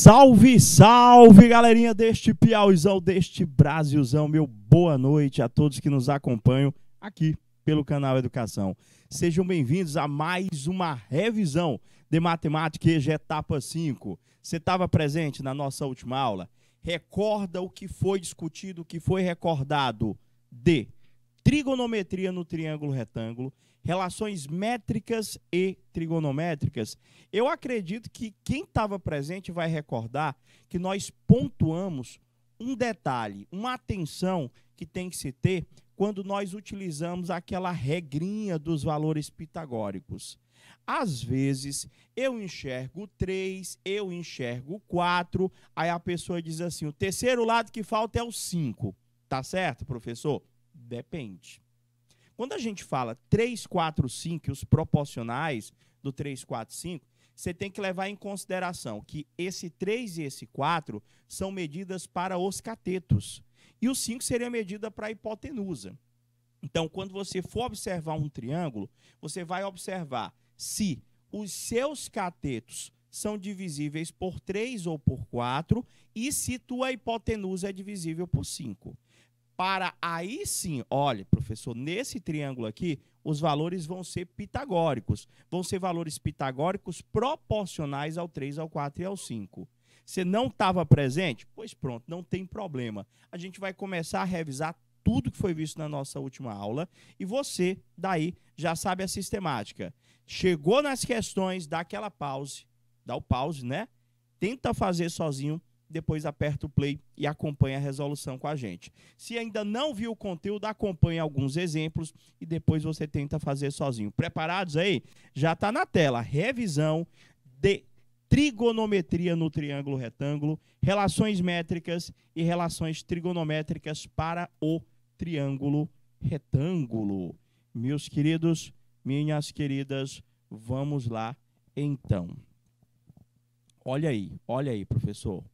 Salve, salve, galerinha deste Piauizão, deste Brasilzão. Meu boa noite a todos que nos acompanham aqui pelo canal Educação. Sejam bem-vindos a mais uma revisão de Matemática EJA Etapa 5. Você estava presente na nossa última aula? Recorda o que foi discutido, o que foi recordado de trigonometria no triângulo retângulo, relações métricas e trigonométricas. Eu acredito que quem estava presente vai recordar que nós pontuamos um detalhe, uma atenção que tem que se ter quando nós utilizamos aquela regrinha dos valores pitagóricos. Às vezes, eu enxergo 3, eu enxergo 4, aí a pessoa diz assim, o terceiro lado que falta é o 5. Tá certo, professor? Depende. Quando a gente fala 3, 4, 5, os proporcionais do 3, 4, 5, você tem que levar em consideração que esse 3 e esse 4 são medidas para os catetos. E o 5 seria medida para a hipotenusa. Então, quando você for observar um triângulo, você vai observar se os seus catetos são divisíveis por 3 ou por 4 e se tua hipotenusa é divisível por 5. Para aí sim, olha, professor, nesse triângulo aqui, os valores vão ser pitagóricos. Vão ser valores pitagóricos proporcionais ao 3, ao 4 e ao 5. Você não estava presente? Pois pronto, não tem problema. A gente vai começar a revisar tudo que foi visto na nossa última aula e você, daí, já sabe a sistemática. Chegou nas questões, dá aquela pause, dá o pause, né? Tenta fazer sozinho. Depois aperta o play e acompanha a resolução com a gente. Se ainda não viu o conteúdo, acompanhe alguns exemplos e depois você tenta fazer sozinho. Preparados aí? Já está na tela. Revisão de trigonometria no triângulo retângulo, relações métricas e relações trigonométricas para o triângulo retângulo. Meus queridos, minhas queridas, vamos lá então. Olha aí, professor.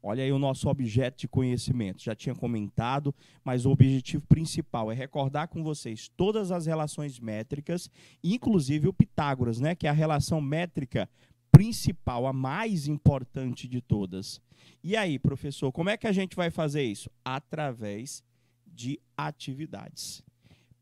Olha aí o nosso objeto de conhecimento. Já tinha comentado, mas o objetivo principal é recordar com vocês todas as relações métricas, inclusive o Pitágoras, né, que é a relação métrica principal, a mais importante de todas. E aí, professor, como é que a gente vai fazer isso? Através de atividades.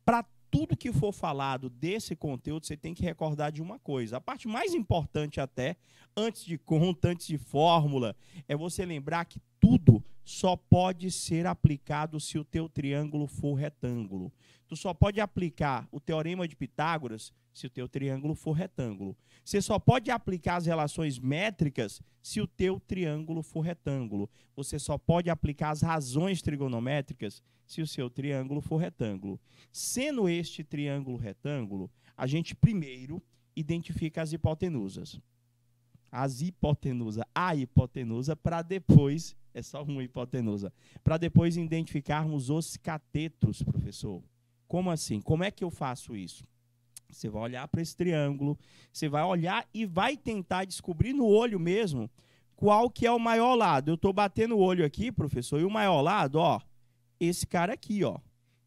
Para tudo que for falado desse conteúdo, você tem que recordar de uma coisa. A parte mais importante até, antes de conta, antes de fórmula, é você lembrar que tudo só pode ser aplicado se o teu triângulo for retângulo. Tu só pode aplicar o teorema de Pitágoras se o teu triângulo for retângulo. Você só pode aplicar as relações métricas se o teu triângulo for retângulo. Você só pode aplicar as razões trigonométricas se o seu triângulo for retângulo. Sendo este triângulo retângulo, a gente primeiro identifica as hipotenusas. A hipotenusa, para depois, é só uma hipotenusa, para depois identificarmos os catetos, professor. Como assim? Como é que eu faço isso? Você vai olhar para esse triângulo, você vai olhar e vai tentar descobrir no olho mesmo qual que é o maior lado. Eu estou batendo o olho aqui, professor, e o maior lado, ó, esse cara aqui, ó.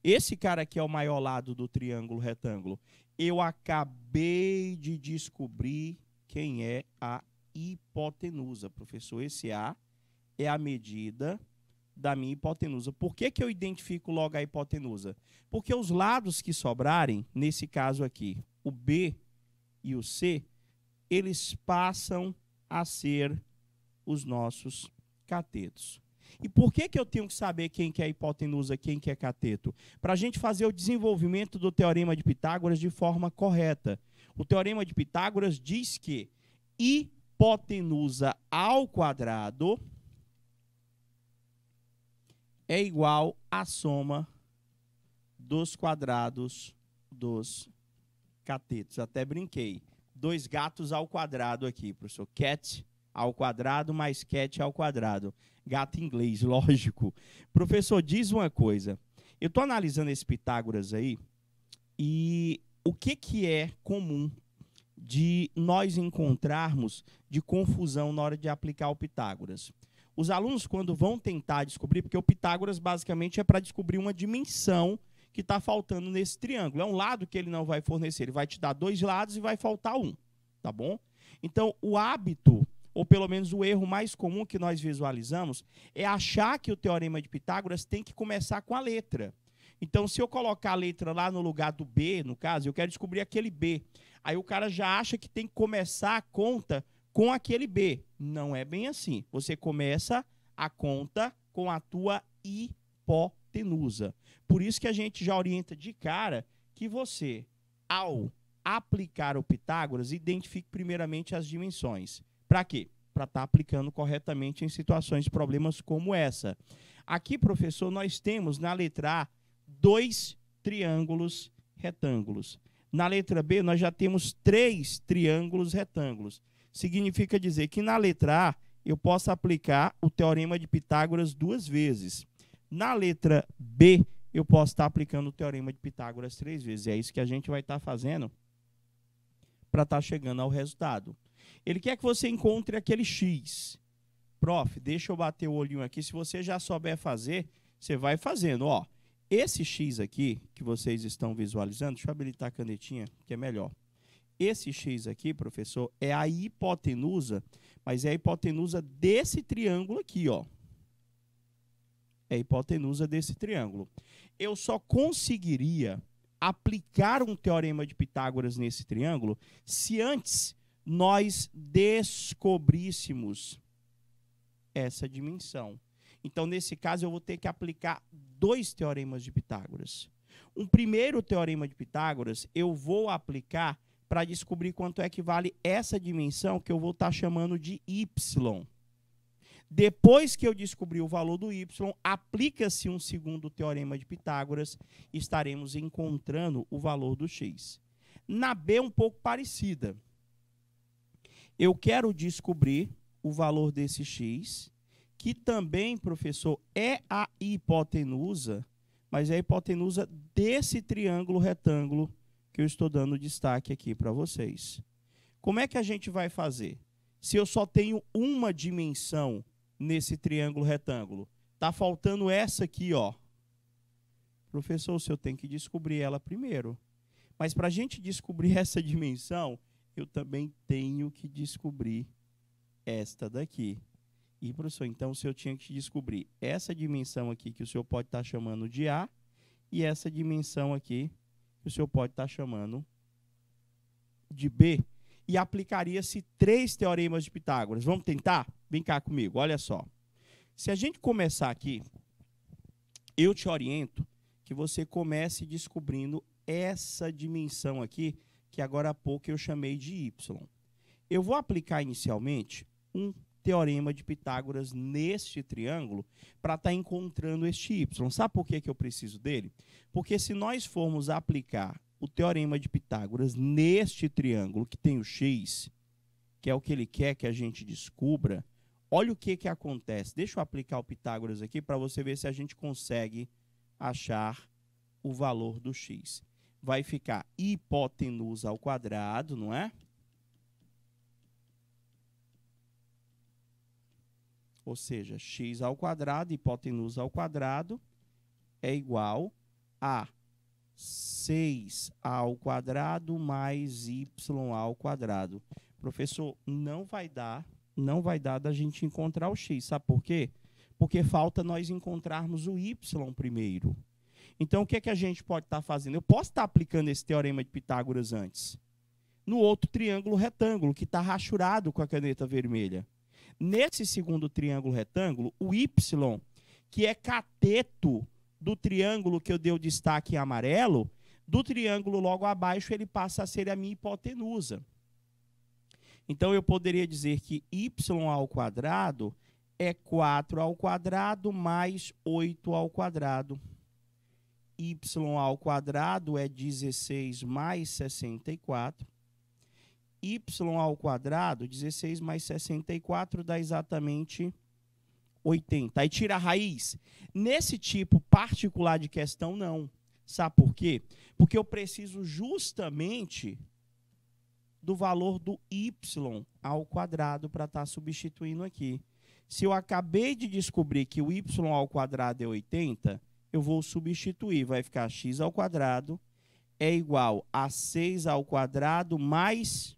Esse cara aqui é o maior lado do triângulo retângulo. Eu acabei de descobrir quem é a hipotenusa, professor. Esse A é a medida da minha hipotenusa. Por que eu identifico logo a hipotenusa? Porque os lados que sobrarem, nesse caso aqui, o B e o C, eles passam a ser os nossos catetos. E por que eu tenho que saber quem que é hipotenusa, quem que é cateto? Para a gente fazer o desenvolvimento do teorema de Pitágoras de forma correta. O teorema de Pitágoras diz que hipotenusa ao quadrado é igual à soma dos quadrados dos catetos. Até brinquei. 2 gatos ao quadrado aqui, professor. Cat ao quadrado mais cat ao quadrado. Gato em inglês, lógico. Professor, diz uma coisa. Eu estou analisando esse Pitágoras aí e o que é comum de nós encontrarmos de confusão na hora de aplicar o Pitágoras? Os alunos, quando vão tentar descobrir, porque o Pitágoras basicamente é para descobrir uma dimensão que está faltando nesse triângulo. É um lado que ele não vai fornecer, ele vai te dar 2 lados e vai faltar um, tá bom? Então, o hábito ou pelo menos o erro mais comum que nós visualizamos, é achar que o Teorema de Pitágoras tem que começar com a letra. Então, se eu colocar a letra lá no lugar do B, no caso, eu quero descobrir aquele B. Aí o cara já acha que tem que começar a conta com aquele B. Não é bem assim. Você começa a conta com a tua hipotenusa. Por isso que a gente já orienta de cara que você, ao aplicar o Pitágoras, identifique primeiramente as dimensões. Para quê? Para estar aplicando corretamente em situações de problemas como essa. Aqui, professor, nós temos na letra A 2 triângulos retângulos. Na letra B, nós já temos 3 triângulos retângulos. Significa dizer que na letra A, eu posso aplicar o Teorema de Pitágoras 2 vezes. Na letra B, eu posso estar aplicando o Teorema de Pitágoras 3 vezes. É isso que a gente vai estar fazendo para estar chegando ao resultado. Ele quer que você encontre aquele X. Prof, deixa eu bater o olhinho aqui. Se você já souber fazer, você vai fazendo. Ó, esse X aqui, que vocês estão visualizando, deixa eu habilitar a canetinha, que é melhor. Esse X aqui, professor, é a hipotenusa, mas é a hipotenusa desse triângulo aqui, ó. É a hipotenusa desse triângulo. Eu só conseguiria aplicar um Teorema de Pitágoras nesse triângulo se antes nós descobríssemos essa dimensão. Então, nesse caso, eu vou ter que aplicar 2 teoremas de Pitágoras. Um primeiro teorema de Pitágoras eu vou aplicar para descobrir quanto é que vale essa dimensão que eu vou estar chamando de y. Depois que eu descobrir o valor do y, aplica-se um segundo teorema de Pitágoras e estaremos encontrando o valor do x. Na B, um pouco parecida. Eu quero descobrir o valor desse x, que também, professor, é a hipotenusa, mas é a hipotenusa desse triângulo retângulo que eu estou dando destaque aqui para vocês. Como é que a gente vai fazer? Se eu só tenho uma dimensão nesse triângulo retângulo, está faltando essa aqui, ó. Professor, o senhor tem que descobrir ela primeiro. Mas para a gente descobrir essa dimensão, eu também tenho que descobrir esta daqui. E, professor, então o senhor tinha que descobrir essa dimensão aqui, que o senhor pode estar chamando de A, e essa dimensão aqui, que o senhor pode estar chamando de B. E aplicaria-se 3 teoremas de Pitágoras. Vamos tentar? Vem cá comigo, olha só. Se a gente começar aqui, eu te oriento que você comece descobrindo essa dimensão aqui, que agora há pouco eu chamei de y. Eu vou aplicar inicialmente um teorema de Pitágoras neste triângulo para estar encontrando este y. Sabe por que eu preciso dele? Porque se nós formos aplicar o teorema de Pitágoras neste triângulo que tem o x, que é o que ele quer que a gente descubra, olha o que acontece. Deixa eu aplicar o Pitágoras aqui para você ver se a gente consegue achar o valor do x. Vai ficar hipotenusa ao quadrado, não é? Ou seja, x ao quadrado, hipotenusa ao quadrado, é igual a 6 ao quadrado mais y ao quadrado. Professor, não vai dar da gente encontrar o x. Sabe por quê? Porque falta nós encontrarmos o y primeiro. Então, o que é que a gente pode estar fazendo? Eu posso estar aplicando esse teorema de Pitágoras antes, no outro triângulo retângulo, que está rachurado com a caneta vermelha. Nesse segundo triângulo retângulo, o y, que é cateto do triângulo que eu dei o destaque em amarelo, do triângulo logo abaixo, ele passa a ser a minha hipotenusa. Então, eu poderia dizer que y ao quadrado é 4 ao quadrado mais 8 ao quadrado. Y ao quadrado é 16 mais 64. Y ao quadrado, 16 mais 64 dá exatamente 80. Aí tira a raiz. Nesse tipo particular de questão, não. Sabe por quê? Porque eu preciso justamente do valor do y ao quadrado para estar substituindo aqui. Se eu acabei de descobrir que o y ao quadrado é 80, eu vou substituir. Vai ficar x ao quadrado é igual a 6 ao quadrado mais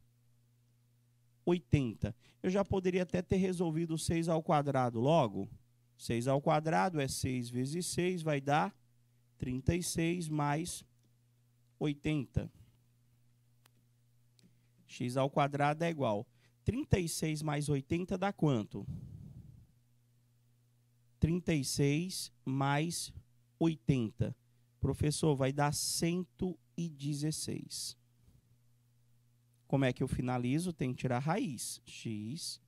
80. Eu já poderia até ter resolvido 6 ao quadrado logo. 6 ao quadrado é 6 vezes 6, vai dar 36 mais 80. X ao quadrado é igual. 36 mais 80 dá quanto? 36 mais 80. Professor, vai dar 116. Como é que eu finalizo? Tem que tirar a raiz. X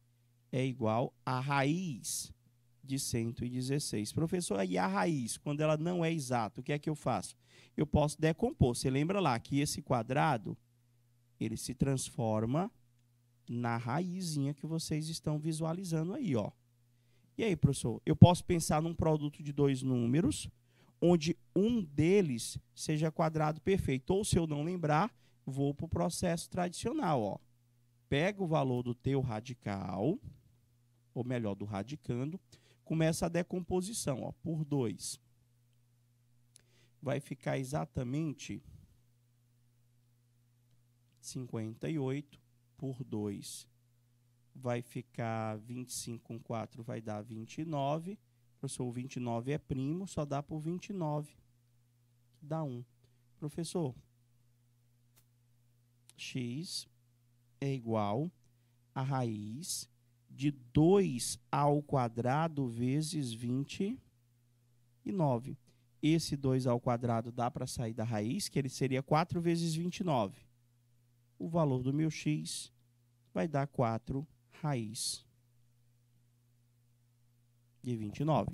é igual a raiz de 116. Professor, e a raiz, quando ela não é exata, o que é que eu faço? Eu posso decompor. Você lembra lá que esse quadrado, ele se transforma na raizinha que vocês estão visualizando aí, ó. E aí, professor, eu posso pensar num produto de dois números, onde um deles seja quadrado perfeito. Ou, se eu não lembrar, vou para o processo tradicional, ó. Pega o valor do teu radical, ou melhor, do radicando, começa a decomposição, ó, por 2. Vai ficar exatamente 58 por 2. Vai ficar 25 com 4, vai dar 29. Professor, o 29 é primo, só dá por 29. Dá 1. Professor, x é igual a raiz de 2 ao quadrado vezes 29. Esse 2 ao quadrado dá para sair da raiz, que ele seria 4 vezes 29. O valor do meu x vai dar 4 raiz de 29.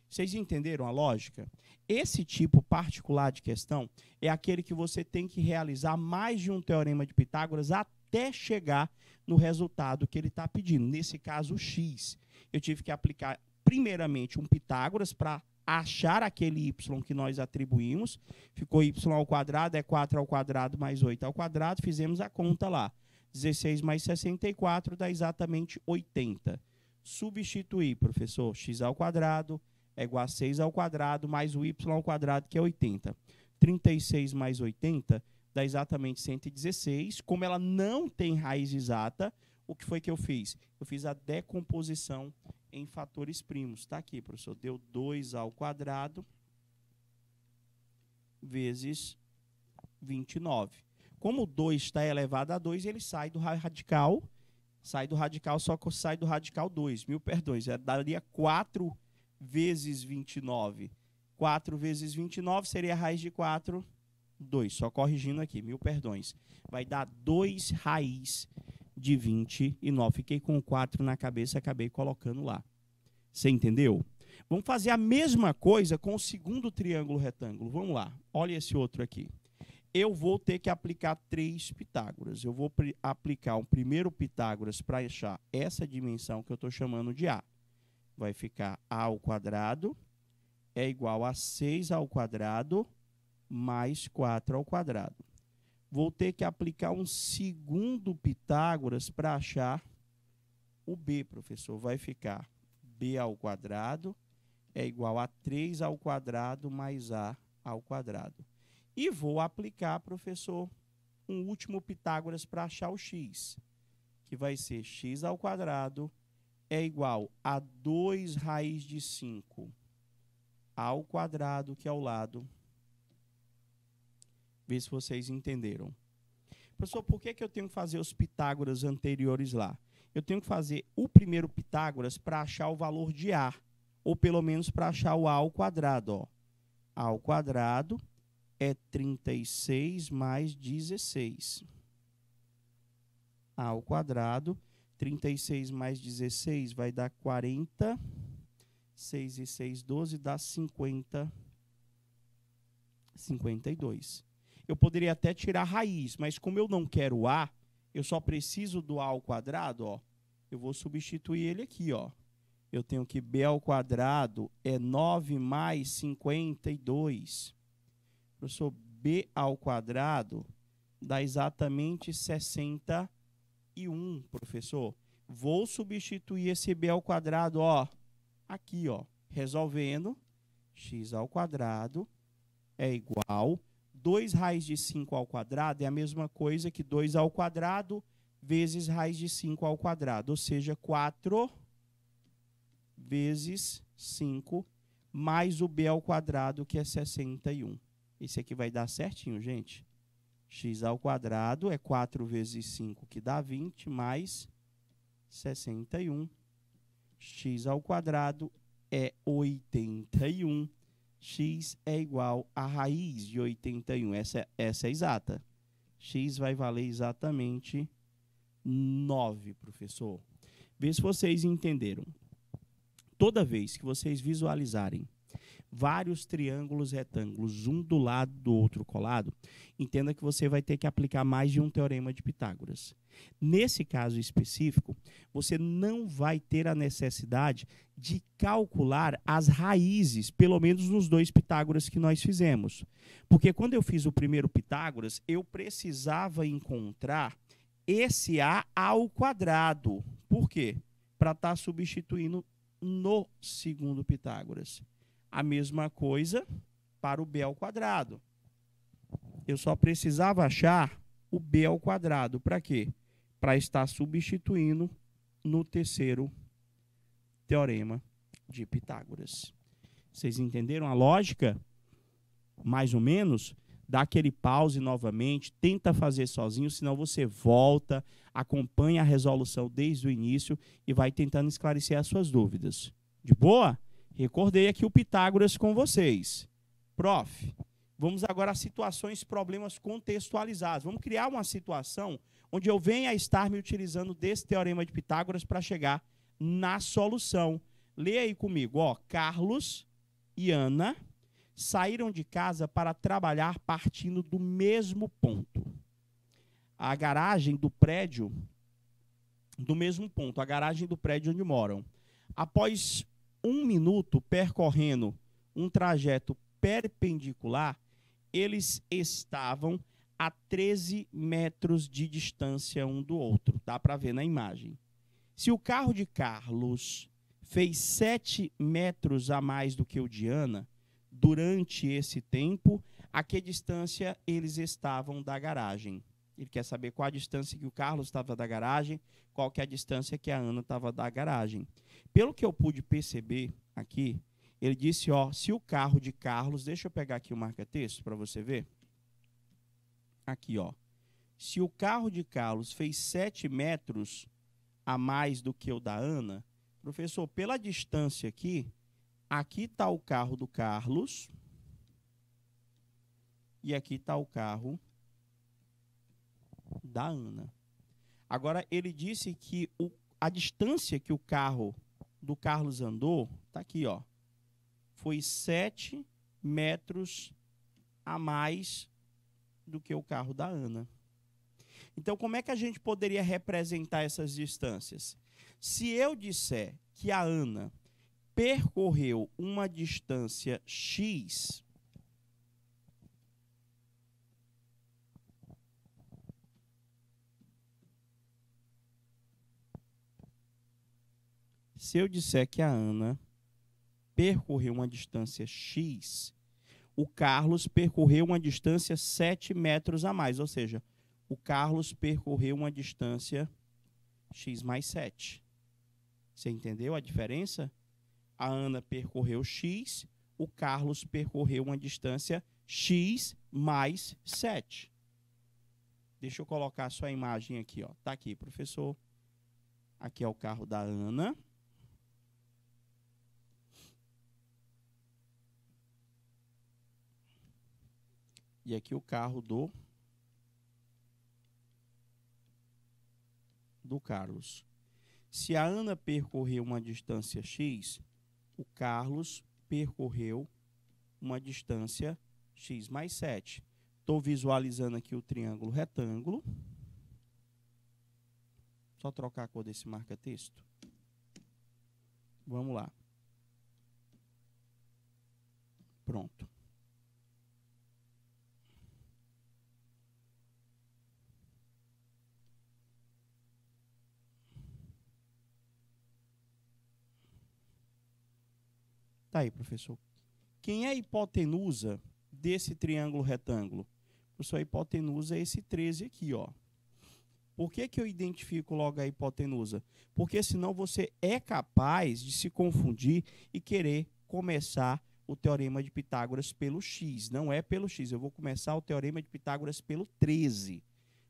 Vocês entenderam a lógica? Esse tipo particular de questão é aquele que você tem que realizar mais de um teorema de Pitágoras até chegar no resultado que ele está pedindo. Nesse caso, o x. Eu tive que aplicar, primeiramente, um Pitágoras para achar aquele y que nós atribuímos. Ficou y ao quadrado, é 4 ao quadrado mais 8 ao quadrado. Fizemos a conta lá. 16 mais 64 dá exatamente 80. Substituir, professor, x ao quadrado é igual a 6 ao quadrado mais o y ao quadrado, que é 80. 36 mais 80 dá exatamente 116. Como ela não tem raiz exata, o que foi que eu fiz? Eu fiz a decomposição em fatores primos. Está aqui, professor. Deu 2 ao quadrado vezes 29. Como o 2 está elevado a 2, ele sai do radical. Sai do radical, só que sai do radical 2. Mil perdões. Daria 4 vezes 29. 4 vezes 29 seria a raiz de 4, 2. Só corrigindo aqui, mil perdões. Vai dar 2 raiz de 29. Fiquei com 4 na cabeça, acabei colocando lá. Você entendeu? Vamos fazer a mesma coisa com o segundo triângulo retângulo. Vamos lá. Olha esse outro aqui. Eu vou ter que aplicar 3 Pitágoras. Eu vou aplicar o primeiro Pitágoras para achar essa dimensão que eu estou chamando de A. Vai ficar A ao quadrado é igual a 6 ao quadrado mais 4 ao quadrado. Vou ter que aplicar um segundo Pitágoras para achar o B, professor. Vai ficar B ao quadrado é igual a 3 ao quadrado mais A ao quadrado. E vou aplicar, professor, um último Pitágoras para achar o x, que vai ser x ao quadrado é igual a 2 raiz de 5 ao quadrado, que é ao lado. Vê se vocês entenderam. Professor, por que eu tenho que fazer os Pitágoras anteriores lá? Eu tenho que fazer o primeiro Pitágoras para achar o valor de A, ou pelo menos para achar o A ao quadrado. Ó. A ao quadrado é 36 mais 16. A ao quadrado, 36 mais 16 vai dar 40. 6 e 6, 12, dá 50. 52. Eu poderia até tirar a raiz, mas como eu não quero A, eu só preciso do A ao quadrado, ó. Eu vou substituir ele aqui, ó. Eu tenho que B ao quadrado é 9 mais 52. Professor, B ao quadrado dá exatamente 61, professor. Vou substituir esse B ao quadrado, ó, aqui, ó, resolvendo. X ao quadrado é igual 2 raiz de 5 ao quadrado é a mesma coisa que 2 ao quadrado vezes raiz de 5 ao quadrado, ou seja, 4 vezes 5 mais o b ao quadrado, que é 61. Esse aqui vai dar certinho, gente. X ao quadrado é 4 vezes 5, que dá 20, mais 61. X ao quadrado é 81. X é igual a raiz de 81. Essa é exata. X vai valer exatamente 9, professor. Vê se vocês entenderam. Toda vez que vocês visualizarem vários triângulos retângulos, um do lado do outro colado, entenda que você vai ter que aplicar mais de um teorema de Pitágoras. Nesse caso específico, você não vai ter a necessidade de calcular as raízes, pelo menos nos 2 Pitágoras que nós fizemos. Porque quando eu fiz o primeiro Pitágoras, eu precisava encontrar esse a ao quadrado. Por quê? Para estar substituindo no segundo Pitágoras. A mesma coisa para o b ao quadrado. Eu só precisava achar o b ao quadrado. Para quê? Para estar substituindo no terceiro teorema de Pitágoras. Vocês entenderam a lógica? Mais ou menos? Dá aquele pause novamente, tenta fazer sozinho, senão você volta, acompanha a resolução desde o início e vai tentando esclarecer as suas dúvidas. De boa? Recordei aqui o Pitágoras com vocês. Prof, vamos agora a situações, problemas contextualizados. Vamos criar uma situação onde eu venha a estar me utilizando desse teorema de Pitágoras para chegar na solução. Leia aí comigo, ó. Carlos e Ana saíram de casa para trabalhar partindo do mesmo ponto. A garagem do prédio, do mesmo ponto, a garagem do prédio onde moram. Após 1 minuto percorrendo um trajeto perpendicular, eles estavam a 13 metros de distância um do outro. Dá para ver na imagem. Se o carro de Carlos fez 7 metros a mais do que o de Ana, durante esse tempo, a que distância eles estavam da garagem? Ele quer saber qual a distância que o Carlos estava da garagem, qual que é a distância que a Ana estava da garagem. Pelo que eu pude perceber aqui, ele disse, ó, se o carro de Carlos, deixa eu pegar aqui o marca-texto para você ver. Aqui, ó. Se o carro de Carlos fez 7 metros a mais do que o da Ana, professor, pela distância aqui, aqui está o carro do Carlos e aqui está o carro da Ana. Agora, ele disse que a distância que o carro do Carlos andou, está aqui, ó, foi 7 metros a mais do que o carro da Ana. Então, como é que a gente poderia representar essas distâncias? Se eu disser que a Ana percorreu uma distância X, se eu disser que a Ana percorreu uma distância X, o Carlos percorreu uma distância 7 metros a mais, ou seja, o Carlos percorreu uma distância X mais 7. Você entendeu a diferença? A Ana percorreu X, o Carlos percorreu uma distância X mais 7. Deixa eu colocar a sua imagem aqui, ó. Tá aqui, professor. Aqui é o carro da Ana. E aqui o carro do Carlos. Se a Ana percorreu uma distância X, o Carlos percorreu uma distância X mais 7. Estou visualizando aqui o triângulo retângulo. Só trocar a cor desse marca-texto. Vamos lá. Pronto. Tá aí, professor. Quem é a hipotenusa desse triângulo retângulo? Professor, a hipotenusa é esse 13 aqui, ó. Por que que eu identifico logo a hipotenusa? Porque senão você é capaz de se confundir e querer começar o Teorema de Pitágoras pelo x. Não é pelo x, eu vou começar o Teorema de Pitágoras pelo 13.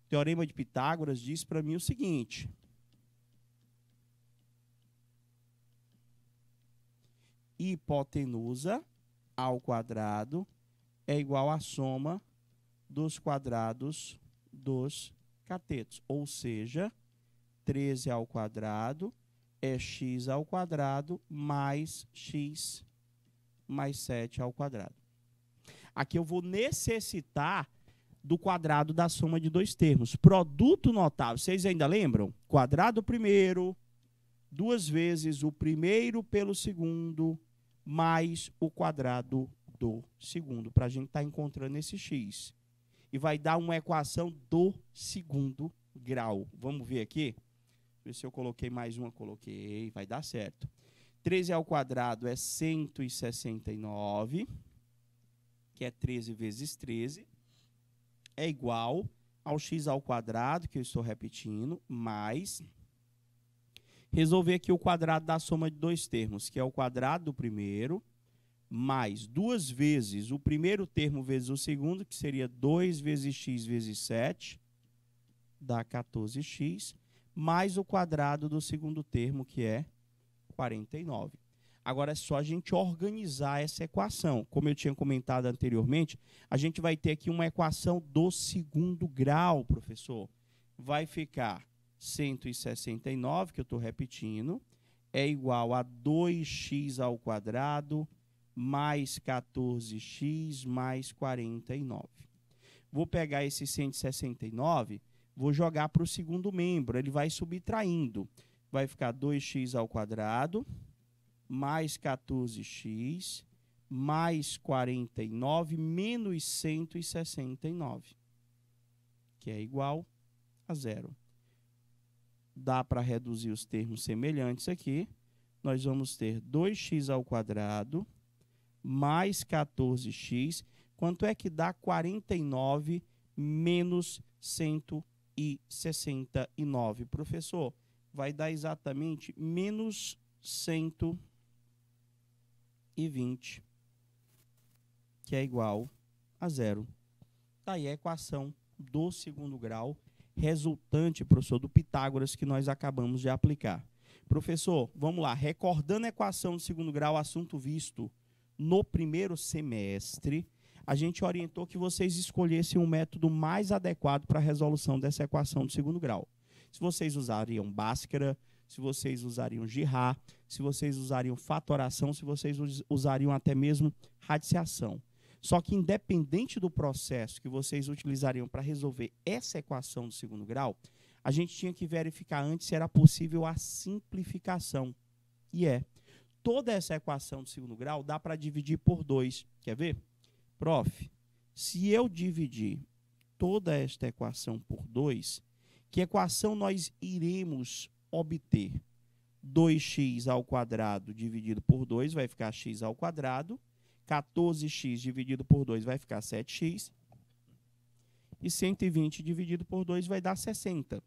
O Teorema de Pitágoras diz para mim o seguinte: hipotenusa ao quadrado é igual à soma dos quadrados dos catetos. Ou seja, 13 ao quadrado é x ao quadrado mais x mais 7 ao quadrado. Aqui eu vou necessitar do quadrado da soma de dois termos. Produto notável, vocês ainda lembram? Quadrado primeiro, duas vezes o primeiro pelo segundo, mais o quadrado do segundo, para a gente estar encontrando esse x. E vai dar uma equação do segundo grau. Vamos ver aqui? Ver se eu coloquei mais uma. Coloquei, vai dar certo. 13 ao quadrado é 169, que é 13 vezes 13, é igual ao x ao quadrado, que eu estou repetindo, mais... Resolver aqui o quadrado da soma de dois termos, que é o quadrado do primeiro, mais duas vezes o primeiro termo vezes o segundo, que seria 2 vezes x vezes 7, dá 14x, mais o quadrado do segundo termo, que é 49. Agora é só a gente organizar essa equação. Como eu tinha comentado anteriormente, a gente vai ter aqui uma equação do segundo grau, professor. Vai ficar 169, que eu estou repetindo, é igual a 2x ao quadrado mais 14x mais 49. Vou pegar esse 169, vou jogar para o segundo membro, ele vai subtraindo. Vai ficar 2x ao quadrado mais 14x mais 49 menos 169, que é igual a zero. Dá para reduzir os termos semelhantes aqui. Nós vamos ter 2x ao quadrado mais 14x. Quanto é que dá 49 menos 169? Professor, vai dar exatamente menos 120, que é igual a zero. Tá aí a equação do segundo grau, resultante, professor, do Pitágoras que nós acabamos de aplicar. Professor, vamos lá, recordando a equação do segundo grau, assunto visto no primeiro semestre, a gente orientou que vocês escolhessem um método mais adequado para a resolução dessa equação do segundo grau. Se vocês usariam Bhaskara, se vocês usariam Girard, se vocês usariam fatoração, se vocês usariam até mesmo radiciação. Só que, independente do processo que vocês utilizariam para resolver essa equação do segundo grau, a gente tinha que verificar antes se era possível a simplificação. E toda essa equação do segundo grau dá para dividir por 2. Quer ver? Prof, se eu dividir toda esta equação por 2, que equação nós iremos obter? 2x ao quadrado dividido por 2 vai ficar x ao quadrado. 14x dividido por 2 vai ficar 7x. E 120 dividido por 2 vai dar 60.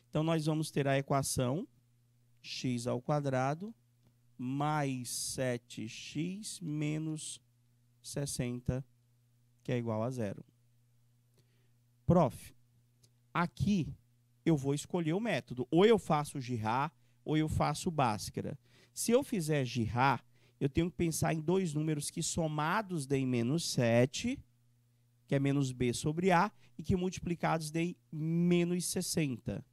Então, nós vamos ter a equação x ao quadrado mais 7x menos 60, que é igual a zero. Prof, aqui eu vou escolher o método. Ou eu faço Girard, ou eu faço Bhaskara. Se eu fizer Girard, eu tenho que pensar em dois números que somados deem menos 7, que é menos b sobre a, e que multiplicados deem menos 60.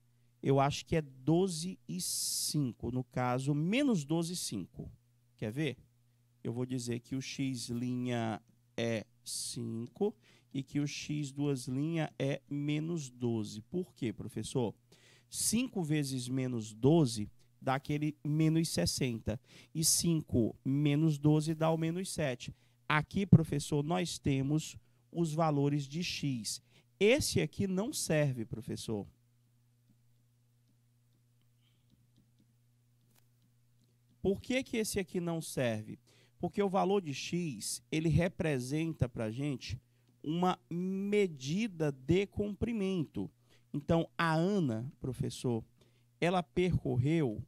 Eu acho que é 12 e 5. No caso, menos 12 e 5. Quer ver? Eu vou dizer que o x' é 5 e que o x duas linhas é menos 12. Por quê, professor? 5 vezes menos 12 dá aquele menos 60. E 5 menos 12 dá o menos 7. Aqui, professor, nós temos os valores de x. Esse aqui não serve, professor. Por que que esse aqui não serve? Porque o valor de x, ele representa para a gente uma medida de comprimento. Então, a Ana, professor, ela percorreu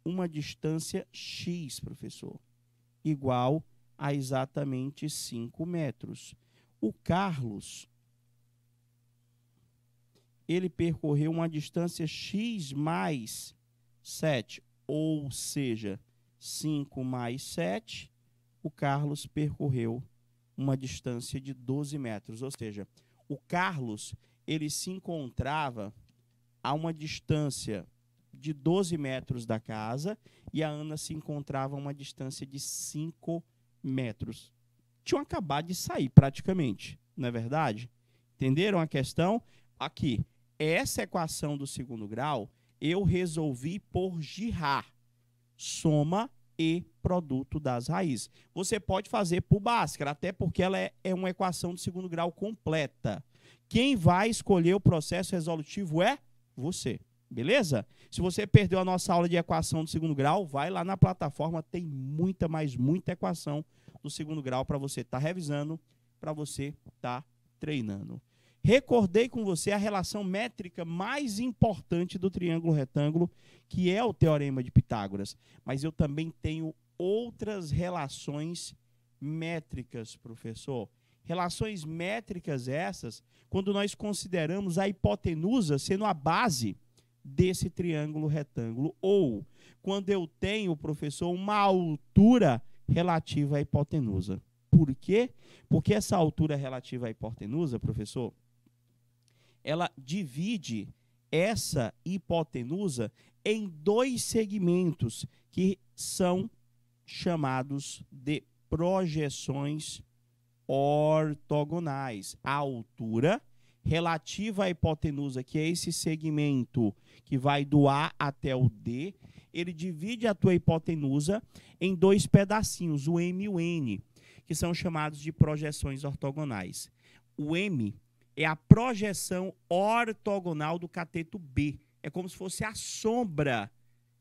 uma distância X, professor, igual a exatamente 5 metros. O Carlos, ele percorreu uma distância X mais 7, ou seja, 5 mais 7, o Carlos percorreu uma distância de 12 metros, ou seja, o Carlos, ele se encontrava a uma distância de 12 metros da casa e a Ana se encontrava a uma distância de 5 metros. Tinham acabado de sair praticamente, não é verdade? Entenderam a questão? Aqui, essa equação do segundo grau, eu resolvi por girar, soma e produto das raízes. Você pode fazer por Bhaskara, até porque ela é uma equação do segundo grau completa. Quem vai escolher o processo resolutivo é você, beleza? Se você perdeu a nossa aula de equação do segundo grau, vai lá na plataforma, tem muita equação do segundo grau para você estar revisando, para você estar treinando. Recordei com você a relação métrica mais importante do triângulo retângulo, que é o Teorema de Pitágoras. Mas eu também tenho outras relações métricas, professor. Relações métricas essas, quando nós consideramos a hipotenusa sendo a base desse triângulo retângulo, ou quando eu tenho, professor, uma altura relativa à hipotenusa. Por quê? Porque essa altura relativa à hipotenusa, professor, ela divide essa hipotenusa em dois segmentos que são chamados de projeções ortogonais. A altura relativa à hipotenusa, que é esse segmento que vai do A até o D, ele divide a tua hipotenusa em dois pedacinhos, o M e o N, que são chamados de projeções ortogonais. O M é a projeção ortogonal do cateto B. É como se fosse a sombra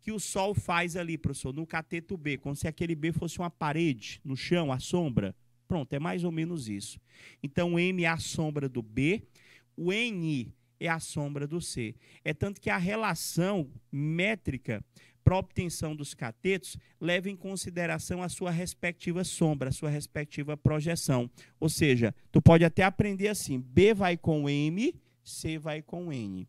que o Sol faz ali, professor, no cateto B, como se aquele B fosse uma parede no chão, a sombra. Pronto, é mais ou menos isso. Então, o M é a sombra do B, o N é a sombra do C. É tanto que a relação métrica para a obtenção dos catetos leva em consideração a sua respectiva sombra, a sua respectiva projeção. Ou seja, tu pode até aprender assim, B vai com M, C vai com N.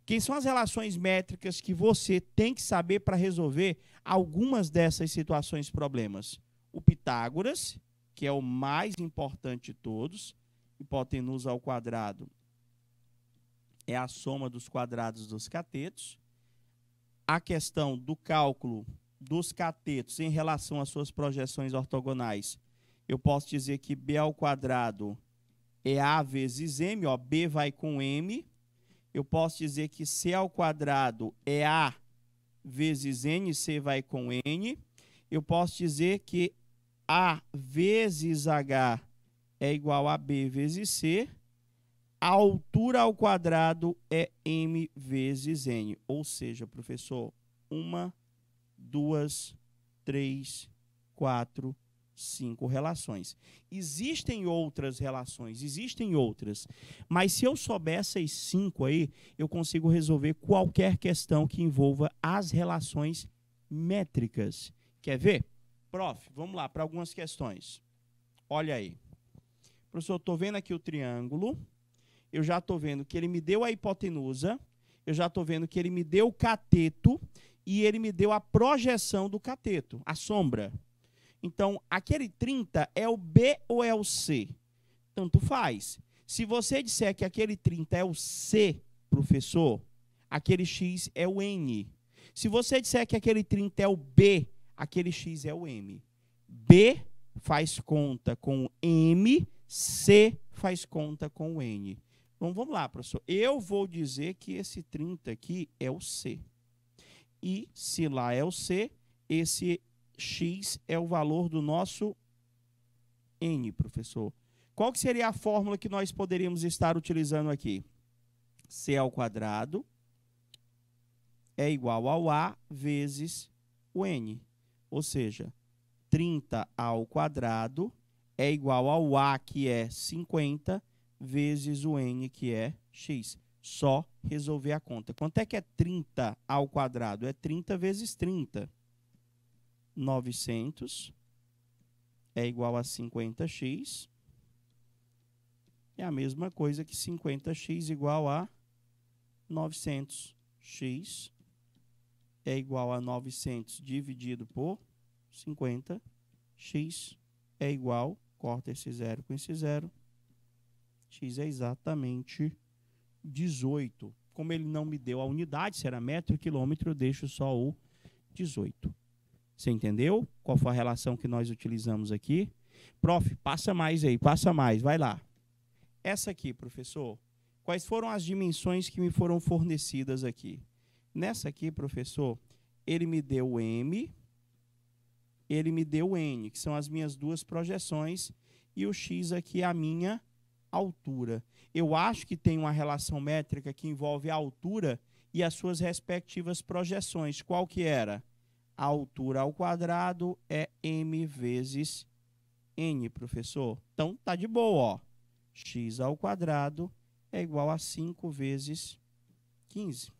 Quem são as relações métricas que você tem que saber para resolver algumas dessas situações problemas? O Pitágoras, que é o mais importante de todos, hipotenusa ao quadrado é a soma dos quadrados dos catetos. A questão do cálculo dos catetos em relação às suas projeções ortogonais, eu posso dizer que B ao quadrado é A vezes M, ó, B vai com M. Eu posso dizer que C ao quadrado é A vezes N, C vai com N. Eu posso dizer que A vezes H é igual a B vezes C. A altura ao quadrado é M vezes N. Ou seja, professor, 1, 2, 3, 4, 5 relações. Existem outras relações, existem outras. Mas se eu souber essas 5 aí, eu consigo resolver qualquer questão que envolva as relações métricas. Quer ver? Prof, vamos lá para algumas questões. Olha aí. Professor, estou vendo aqui o triângulo. Eu já estou vendo que ele me deu a hipotenusa, eu já estou vendo que ele me deu o cateto e ele me deu a projeção do cateto, a sombra. Então, aquele 30 é o B ou é o C? Tanto faz. Se você disser que aquele 30 é o C, professor, aquele X é o N. Se você disser que aquele 30 é o B, aquele X é o M. B faz conta com o M, C faz conta com o N. Então, vamos lá, professor. Eu vou dizer que esse 30 aqui é o C. E, se lá é o C, esse X é o valor do nosso N, professor. Qual que seria a fórmula que nós poderíamos estar utilizando aqui? C ao quadrado é igual ao A vezes o N. Ou seja, 30 ao quadrado é igual ao A, que é 50, vezes o N, que é X. Só resolver a conta. Quanto é que é 30 ao quadrado? É 30 vezes 30. 900 é igual a 50x. É a mesma coisa que 50x igual a 900. X é igual a 900 dividido por 50. X é igual, corta esse zero com esse zero. X é exatamente 18. Como ele não me deu a unidade, se era metro e quilômetro, eu deixo só o 18. Você entendeu qual foi a relação que nós utilizamos aqui? Prof, passa mais aí, passa mais, vai lá. Essa aqui, professor, quais foram as dimensões que me foram fornecidas aqui? Nessa aqui, professor, ele me deu M, ele me deu N, que são as minhas duas projeções, e o X aqui é a minha altura. Eu acho que tem uma relação métrica que envolve a altura e as suas respectivas projeções. Qual que era? A altura ao quadrado é M vezes N, professor. Então, tá de boa, ó. X ao quadrado é igual a 5 vezes 15.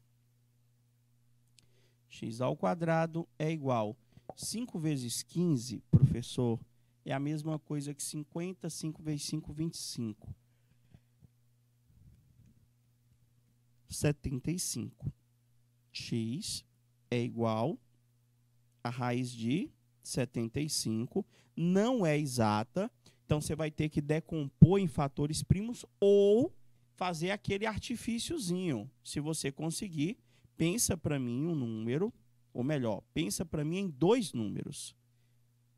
X ao quadrado é igual a 5 vezes 15, professor, é a mesma coisa que 50, 5 vezes 5, 25. 75. X é igual a raiz de 75. Não é exata, então você vai ter que decompor em fatores primos ou fazer aquele artifíciozinho. Se você conseguir, pensa para mim um número, ou melhor, pensa para mim em dois números.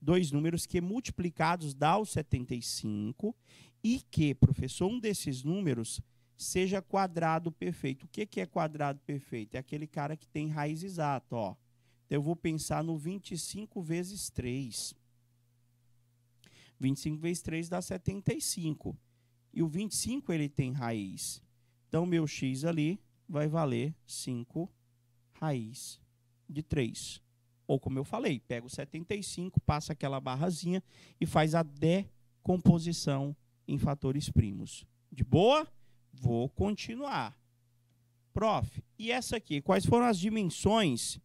Dois números que multiplicados dá o 75 e que, professor, um desses números seja quadrado perfeito. O que é quadrado perfeito? É aquele cara que tem raiz exata, ó. Então, eu vou pensar no 25 vezes 3. 25 vezes 3 dá 75. E o 25, ele tem raiz. Então, meu x ali vai valer 5 raiz de 3. Ou, como eu falei, pega o 75, passa aquela barrazinha e faz a decomposição em fatores primos. De boa? Vou continuar. Prof, e essa aqui? Quais foram as dimensões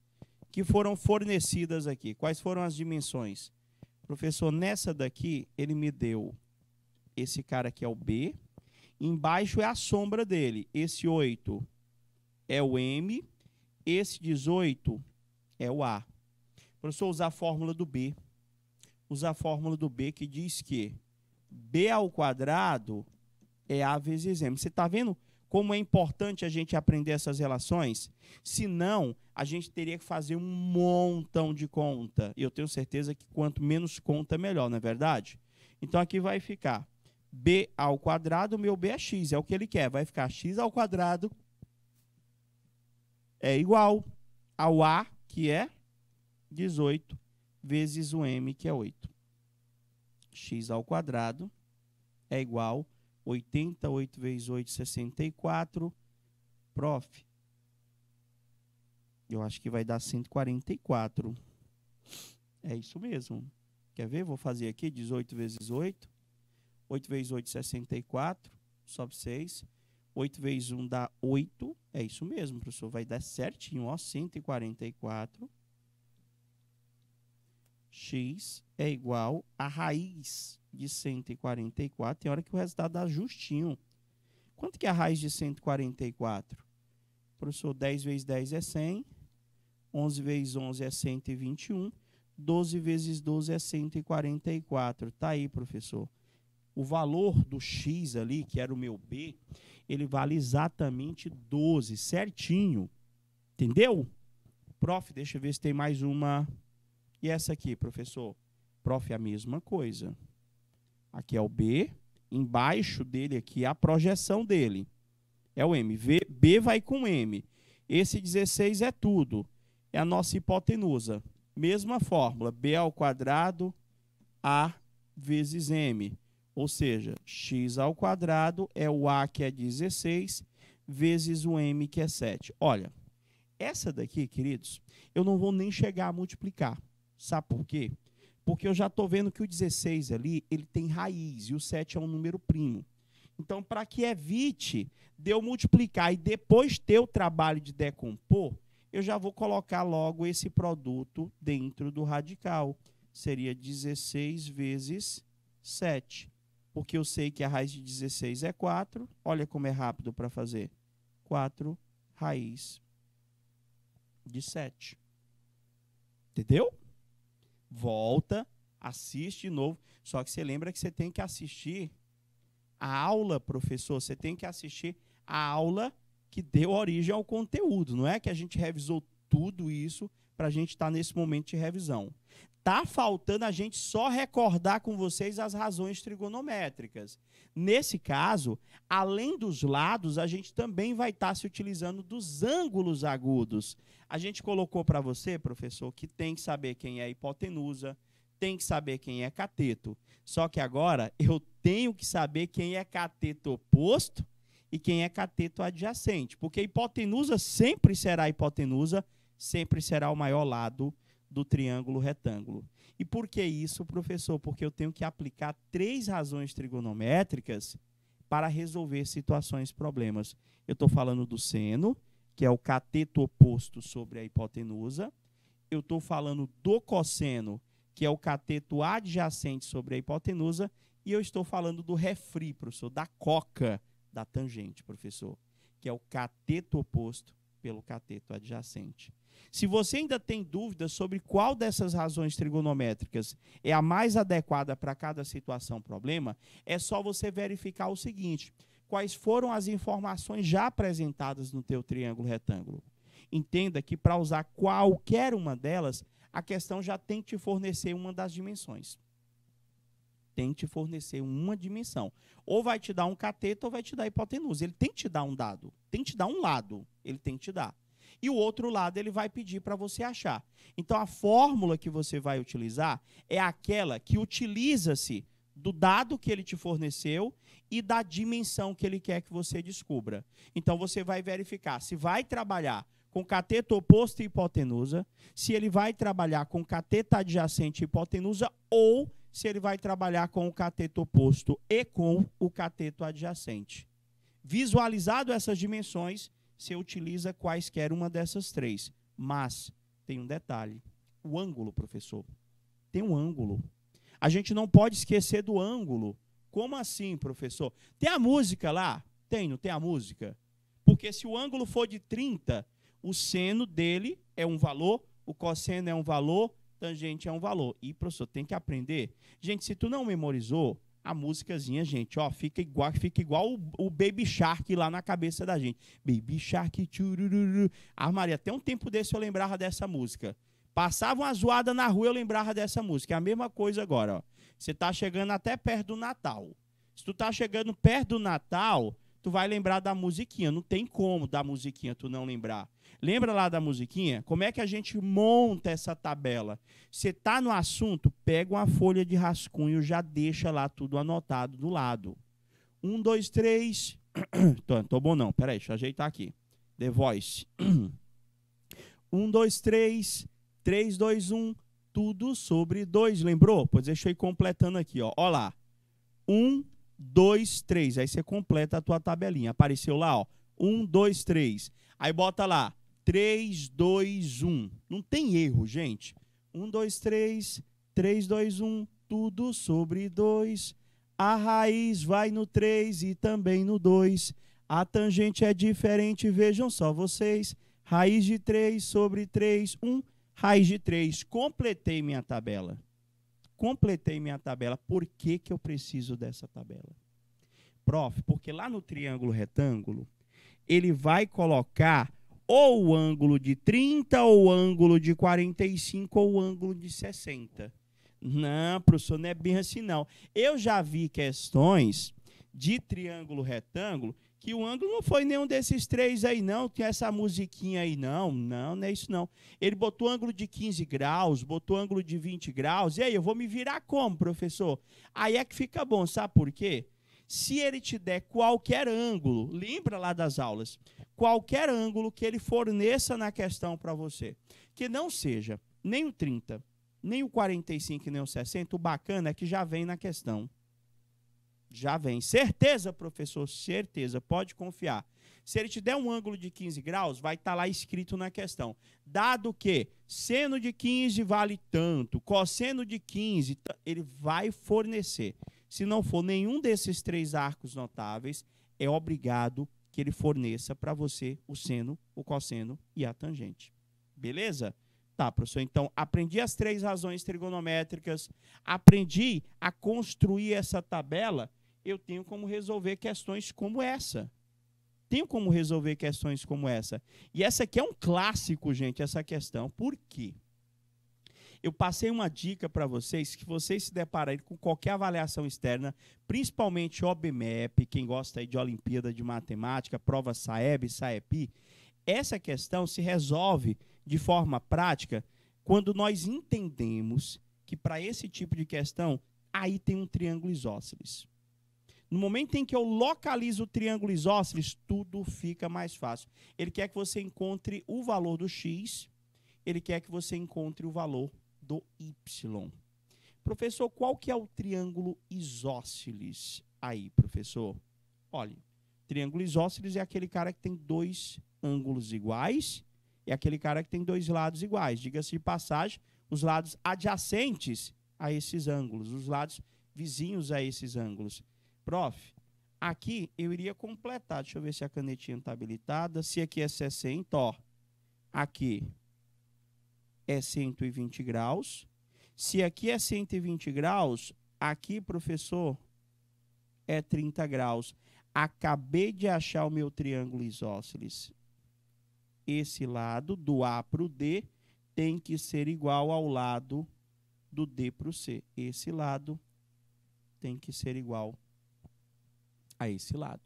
que foram fornecidas aqui? Quais foram as dimensões? Professor, nessa daqui, ele me deu esse cara aqui é o B. Embaixo é a sombra dele. Esse 8 é o M. Esse 18 é o A. Professor, usar a fórmula do B. Usar a fórmula do B que diz que B ao quadrado é A vezes M. Você está vendo como é importante a gente aprender essas relações? Senão, a gente teria que fazer um montão de conta. E eu tenho certeza que quanto menos conta, melhor, não é verdade? Então, aqui vai ficar B ao quadrado, meu B é X, é o que ele quer. Vai ficar X ao quadrado é igual ao A, que é 18, vezes o M, que é 8. X ao quadrado é igual a 88 vezes 8, 64. Prof, eu acho que vai dar 144. É isso mesmo. Quer ver? Vou fazer aqui 18 vezes 8. 8 vezes 8, 64. Sobe 6. 8 vezes 1 dá 8. É isso mesmo, professor. Vai dar certinho, ó, 144. X é igual a raiz de 144. Tem hora que o resultado dá justinho. Quanto que é a raiz de 144? Professor, 10 vezes 10 é 100. 11 vezes 11 é 121. 12 vezes 12 é 144. Tá aí, professor. O valor do X ali, que era o meu B, ele vale exatamente 12, certinho. Entendeu? Prof, deixa eu ver se tem mais uma. E essa aqui, professor? Prof, é a mesma coisa. Aqui é o B. Embaixo dele aqui é a projeção dele. É o M. B vai com M. Esse 16 é tudo. É a nossa hipotenusa. Mesma fórmula. B ao quadrado, A vezes M. Ou seja, X ao quadrado é o A, que é 16, vezes o M, que é 7. Olha, essa daqui, queridos, eu não vou nem chegar a multiplicar. Sabe por quê? Porque eu já estou vendo que o 16 ali, ele tem raiz, e o 7 é um número primo. Então, para que evite de eu multiplicar e depois ter o trabalho de decompor, eu já vou colocar logo esse produto dentro do radical. Seria 16 vezes 7. Porque eu sei que a raiz de 16 é 4. Olha como é rápido para fazer. 4 raiz de 7. Entendeu? Volta, assiste de novo. Só que você lembra que você tem que assistir a aula, professor. Você tem que assistir a aula que deu origem ao conteúdo. Não é que a gente revisou tudo isso para a gente estar nesse momento de revisão. Está faltando a gente só recordar com vocês as razões trigonométricas. Nesse caso, além dos lados, a gente também vai estar se utilizando dos ângulos agudos. A gente colocou para você, professor, que tem que saber quem é hipotenusa, tem que saber quem é cateto. Só que agora eu tenho que saber quem é cateto oposto e quem é cateto adjacente. Porque hipotenusa sempre será hipotenusa, sempre será o maior lado do triângulo retângulo. E por que isso, professor? Porque eu tenho que aplicar 3 razões trigonométricas para resolver situações, problemas. Eu estou falando do seno, que é o cateto oposto sobre a hipotenusa. Eu estou falando do cosseno, que é o cateto adjacente sobre a hipotenusa. E eu estou falando do refri, professor, da coca da tangente, professor, que é o cateto oposto pelo cateto adjacente. Se você ainda tem dúvidas sobre qual dessas razões trigonométricas é a mais adequada para cada situação, problema, é só você verificar o seguinte: quais foram as informações já apresentadas no teu triângulo retângulo. Entenda que para usar qualquer uma delas, a questão já tem que te fornecer uma das dimensões. Tem que te fornecer uma dimensão. Ou vai te dar um cateto ou vai te dar hipotenusa. Ele tem que te dar um dado, tem que te dar um lado, ele tem que te dar. E o outro lado ele vai pedir para você achar. Então, a fórmula que você vai utilizar é aquela que utiliza-se do dado que ele te forneceu e da dimensão que ele quer que você descubra. Então, você vai verificar se vai trabalhar com cateto oposto e hipotenusa, se ele vai trabalhar com cateto adjacente e hipotenusa, ou se ele vai trabalhar com o cateto oposto e com o cateto adjacente. Visualizado essas dimensões, você utiliza quaisquer uma dessas 3. Mas tem um detalhe. O ângulo, professor. Tem um ângulo. A gente não pode esquecer do ângulo. Como assim, professor? Tem a música lá? Tem, não tem a música? Porque se o ângulo for de 30, o seno dele é um valor, o cosseno é um valor, tangente é um valor. E, professor, tem que aprender. Gente, se tu não memorizou, a músicazinha, gente, ó, fica igual o Baby Shark lá na cabeça da gente. Baby Shark, tchurururu. Ah, Maria, até um tempo desse eu lembrava dessa música. Passava uma zoada na rua, eu lembrava dessa música. É a mesma coisa agora, ó. Você tá chegando até perto do Natal. Se tu tá chegando perto do Natal, tu vai lembrar da musiquinha. Não tem como da musiquinha tu não lembrar. Lembra lá da musiquinha? Como é que a gente monta essa tabela? Você está no assunto, pega uma folha de rascunho, já deixa lá tudo anotado do lado. 1, 2, 3. Tô bom não, peraí, deixa eu ajeitar aqui. The Voice. 1, 2, 3. 3, 2, 1. Tudo sobre 2. Lembrou? Pois deixa eu ir completando aqui, ó. Ó lá. 1, 2, 3. Aí você completa a tua tabelinha. Apareceu lá, ó. 1, 2, 3. Aí bota lá. 3, 2, 1. Não tem erro, gente. 1, 2, 3. 3, 2, 1. Tudo sobre 2. A raiz vai no 3 e também no 2. A tangente é diferente, vejam só vocês. Raiz de 3 sobre 3, 1. Raiz de 3. Completei minha tabela. Completei minha tabela. Por que que eu preciso dessa tabela? Prof, porque lá no triângulo retângulo, ele vai colocar ou o ângulo de 30, ou o ângulo de 45, ou o ângulo de 60. Não, professor, não é bem assim, não. Eu já vi questões de triângulo retângulo que o ângulo não foi nenhum desses 3 aí, não. Tem essa musiquinha aí, não. Não, não é isso, não. Ele botou ângulo de 15 graus, botou ângulo de 20 graus. E aí, eu vou me virar como, professor? Aí é que fica bom, sabe por quê? Se ele te der qualquer ângulo, lembra lá das aulas, qualquer ângulo que ele forneça na questão para você, que não seja nem o 30, nem o 45 nem o 60, o bacana é que já vem na questão. Já vem. Certeza, professor? Certeza, pode confiar. Se ele te der um ângulo de 15 graus, vai estar lá escrito na questão. Dado que seno de 15 vale tanto, cosseno de 15, ele vai fornecer. Se não for nenhum desses 3 arcos notáveis, é obrigado que ele forneça para você o seno, o cosseno e a tangente. Beleza? Tá, professor. Então, aprendi as 3 razões trigonométricas, aprendi a construir essa tabela, eu tenho como resolver questões como essa. Tenho como resolver questões como essa. E essa aqui é um clássico, gente, essa questão. Por quê? Eu passei uma dica para vocês, que vocês se depararem com qualquer avaliação externa, principalmente OBMEP, quem gosta aí de Olimpíada de Matemática, prova SAEB, SAEPI, essa questão se resolve de forma prática quando nós entendemos que para esse tipo de questão, aí tem um triângulo isósceles. No momento em que eu localizo o triângulo isósceles, tudo fica mais fácil. Ele quer que você encontre o valor do x, ele quer que você encontre o valor do y. Professor, qual que é o triângulo isósceles aí, professor? Olha, triângulo isósceles é aquele cara que tem 2 ângulos iguais e aquele cara que tem 2 lados iguais. Diga-se de passagem, os lados adjacentes a esses ângulos, os lados vizinhos a esses ângulos. Prof, aqui eu iria completar, deixa eu ver se a canetinha está habilitada, se aqui é 60, ó, aqui é 120 graus, se aqui é 120 graus, aqui, professor, é 30 graus. Acabei de achar o meu triângulo isósceles. Esse lado, do A para o D, tem que ser igual ao lado do D para o C. Esse lado tem que ser igual a esse lado.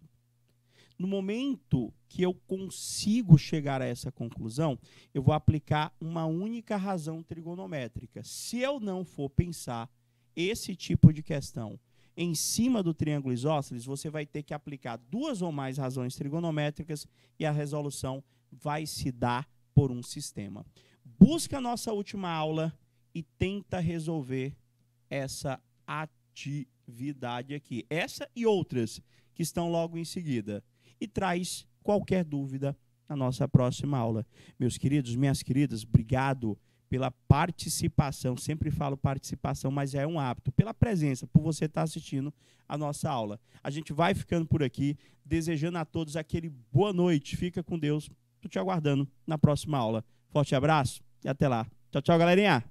No momento que eu consigo chegar a essa conclusão, eu vou aplicar uma única razão trigonométrica. Se eu não for pensar esse tipo de questão em cima do triângulo isósceles, você vai ter que aplicar 2 ou mais razões trigonométricas e a resolução vai se dar por um sistema. Busca a nossa última aula e tenta resolver essa atividade aqui. Essa e outras que estão logo em seguida. E traz qualquer dúvida na nossa próxima aula. Meus queridos, minhas queridas, obrigado pela participação. Sempre falo participação, mas é um hábito. Pela presença, por você estar assistindo a nossa aula. A gente vai ficando por aqui, desejando a todos aquele boa noite. Fica com Deus. Estou te aguardando na próxima aula. Forte abraço e até lá. Tchau, tchau, galerinha.